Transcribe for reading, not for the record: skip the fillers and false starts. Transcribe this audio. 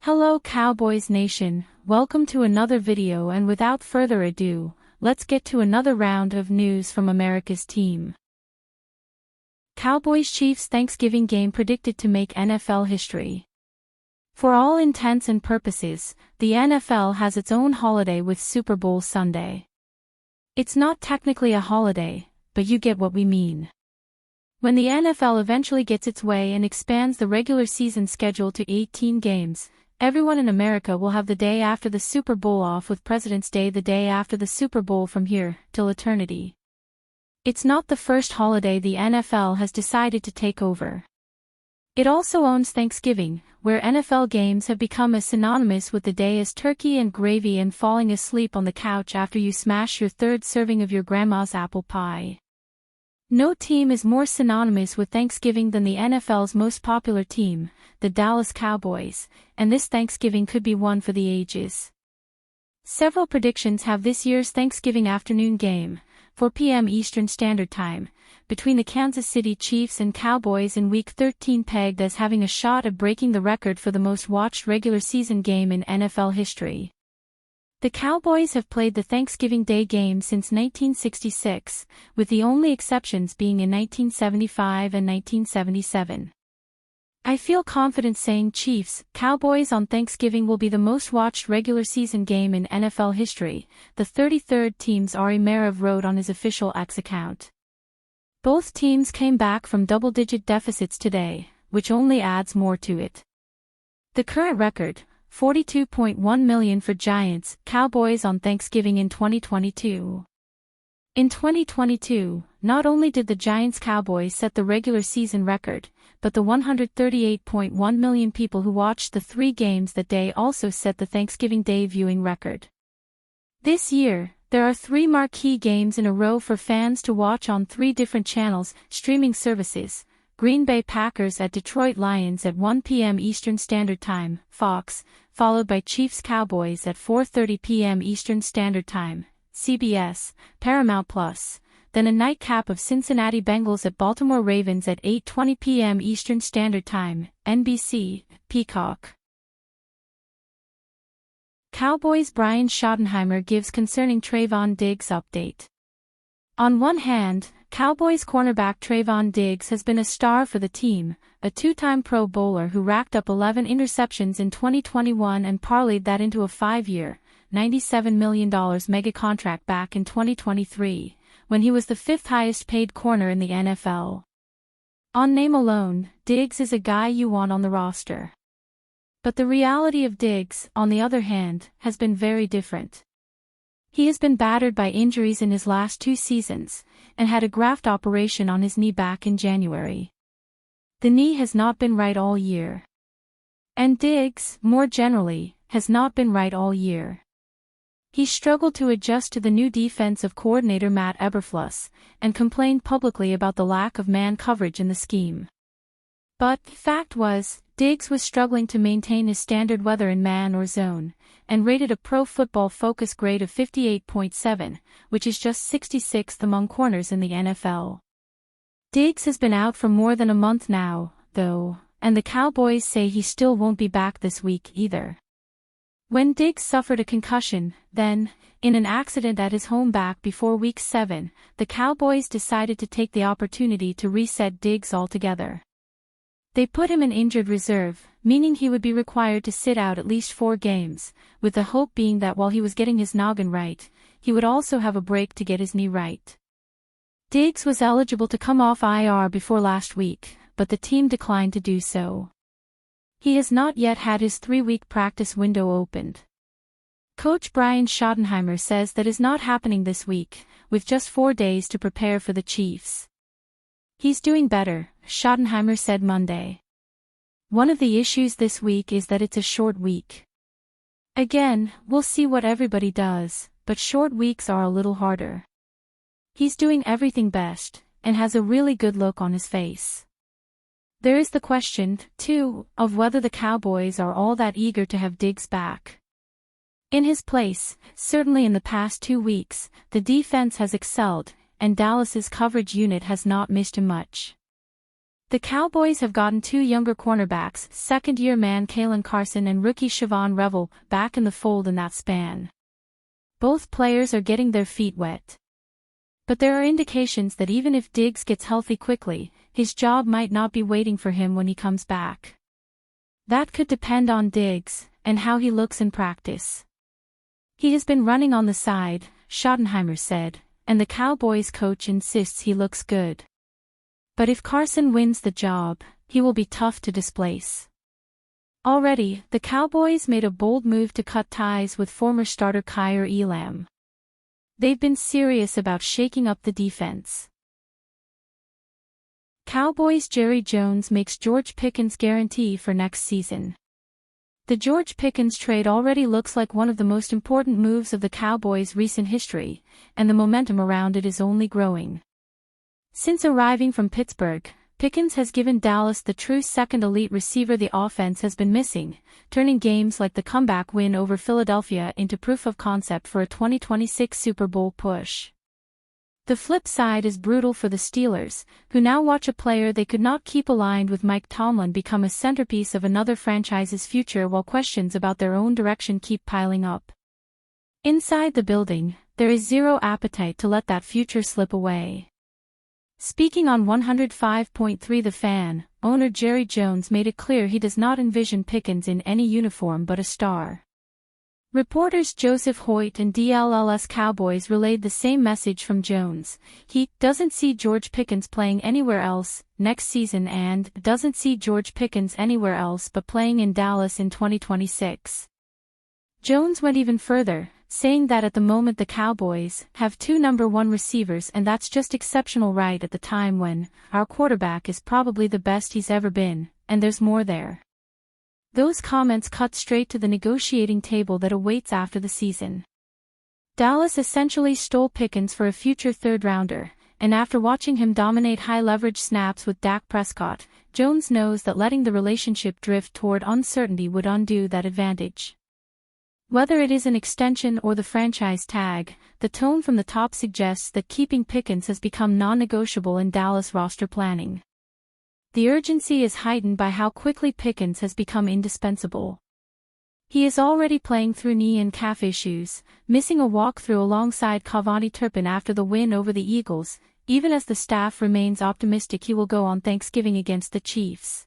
Hello Cowboys Nation, welcome to another video, and without further ado, let's get to another round of news from America's team. Cowboys-Chiefs Thanksgiving game predicted to make NFL history. For all intents and purposes, the NFL has its own holiday with Super Bowl Sunday. It's not technically a holiday, but you get what we mean. When the NFL eventually gets its way and expands the regular season schedule to 18 games, everyone in America will have the day after the Super Bowl off, with President's Day the day after the Super Bowl from here till eternity. It's not the first holiday the NFL has decided to take over. It also owns Thanksgiving, where NFL games have become as synonymous with the day as turkey and gravy and falling asleep on the couch after you smash your third serving of your grandma's apple pie. No team is more synonymous with Thanksgiving than the NFL's most popular team, the Dallas Cowboys, and this Thanksgiving could be one for the ages. Several predictions have this year's Thanksgiving afternoon game, 4 p.m. Eastern Standard Time, between the Kansas City Chiefs and Cowboys in Week 13 pegged as having a shot at breaking the record for the most watched regular season game in NFL history. The Cowboys have played the Thanksgiving Day game since 1966, with the only exceptions being in 1975 and 1977. I feel confident saying Chiefs, Cowboys on Thanksgiving will be the most watched regular season game in NFL history, the 33rd team's Ari Merev wrote on his official X account. Both teams came back from double-digit deficits today, which only adds more to it. The current record, $42.1 million for Giants, Cowboys on Thanksgiving in 2022. In 2022, not only did the Giants-Cowboys set the regular season record, but the 138.1 million people who watched the three games that day also set the Thanksgiving Day viewing record. This year, there are three marquee games in a row for fans to watch on three different channels, streaming services: Green Bay Packers at Detroit Lions at 1 p.m. Eastern Standard Time, Fox, followed by Chiefs-Cowboys at 4:30 p.m. Eastern Standard Time, CBS, Paramount+, then a nightcap of Cincinnati Bengals at Baltimore Ravens at 8:20 p.m. Eastern Standard Time, NBC, Peacock. Cowboys' Brian Schottenheimer gives concerning Trayvon Diggs update. On one hand, Cowboys cornerback Trayvon Diggs has been a star for the team, a two-time Pro Bowler who racked up 11 interceptions in 2021 and parlayed that into a 5-year, $97 million mega contract back in 2023, when he was the fifth highest paid corner in the NFL. On name alone, Diggs is a guy you want on the roster. But the reality of Diggs, on the other hand, has been very different. He has been battered by injuries in his last 2 seasons, and had a graft operation on his knee back in January. The knee has not been right all year. And Diggs, more generally, has not been right all year. He struggled to adjust to the new defensive coordinator Matt Eberflus, and complained publicly about the lack of man coverage in the scheme. But the fact was, Diggs was struggling to maintain his standard whether in man or zone, and rated a Pro Football Focus grade of 58.7, which is just 66th among corners in the NFL. Diggs has been out for more than a month now, though, and the Cowboys say he still won't be back this week either. When Diggs suffered a concussion, then, in an accident at his home back before Week 7, the Cowboys decided to take the opportunity to reset Diggs altogether. They put him in injured reserve, meaning he would be required to sit out at least 4 games, with the hope being that while he was getting his noggin right, he would also have a break to get his knee right. Diggs was eligible to come off IR before last week, but the team declined to do so. He has not yet had his 3-week practice window opened. Coach Brian Schottenheimer says that is not happening this week, with just 4 days to prepare for the Chiefs. He's doing better, Schottenheimer said Monday. One of the issues this week is that it's a short week. Again, we'll see what everybody does, but short weeks are a little harder. He's doing everything best, and has a really good look on his face. There is the question, too, of whether the Cowboys are all that eager to have Diggs back. In his place, certainly in the past 2 weeks, the defense has excelled, and Dallas's coverage unit has not missed him much. The Cowboys have gotten two younger cornerbacks, second-year man Kalen Carson and rookie Siobhan Revel, back in the fold in that span. Both players are getting their feet wet. But there are indications that even if Diggs gets healthy quickly, his job might not be waiting for him when he comes back. That could depend on Diggs, and how he looks in practice. He has been running on the side, Schottenheimer said, and the Cowboys coach insists he looks good. But if Carson wins the job, he will be tough to displace. Already, the Cowboys made a bold move to cut ties with former starter Kaiir Elam. They've been serious about shaking up the defense. Cowboys' Jerry Jones makes George Pickens' guarantee for next season. The George Pickens trade already looks like one of the most important moves of the Cowboys' recent history, and the momentum around it is only growing. Since arriving from Pittsburgh, Pickens has given Dallas the true second elite receiver the offense has been missing, turning games like the comeback win over Philadelphia into proof of concept for a 2026 Super Bowl push. The flip side is brutal for the Steelers, who now watch a player they could not keep aligned with Mike Tomlin become a centerpiece of another franchise's future while questions about their own direction keep piling up. Inside the building, there is zero appetite to let that future slip away. Speaking on 105.3 The Fan, owner Jerry Jones made it clear he does not envision Pickens in any uniform but a star. Reporters Joseph Hoyt and DLLS Cowboys relayed the same message from Jones. He doesn't see George Pickens playing anywhere else next season and doesn't see George Pickens anywhere else but playing in Dallas in 2026. Jones went even further, saying that at the moment the Cowboys have two number one receivers and that's just exceptional right at the time when our quarterback is probably the best he's ever been, and there's more there. Those comments cut straight to the negotiating table that awaits after the season. Dallas essentially stole Pickens for a future third-rounder, and after watching him dominate high-leverage snaps with Dak Prescott, Jones knows that letting the relationship drift toward uncertainty would undo that advantage. Whether it is an extension or the franchise tag, the tone from the top suggests that keeping Pickens has become non-negotiable in Dallas roster planning. The urgency is heightened by how quickly Pickens has become indispensable. He is already playing through knee and calf issues, missing a walkthrough alongside Cavani Turpin after the win over the Eagles, even as the staff remains optimistic he will go on Thanksgiving against the Chiefs.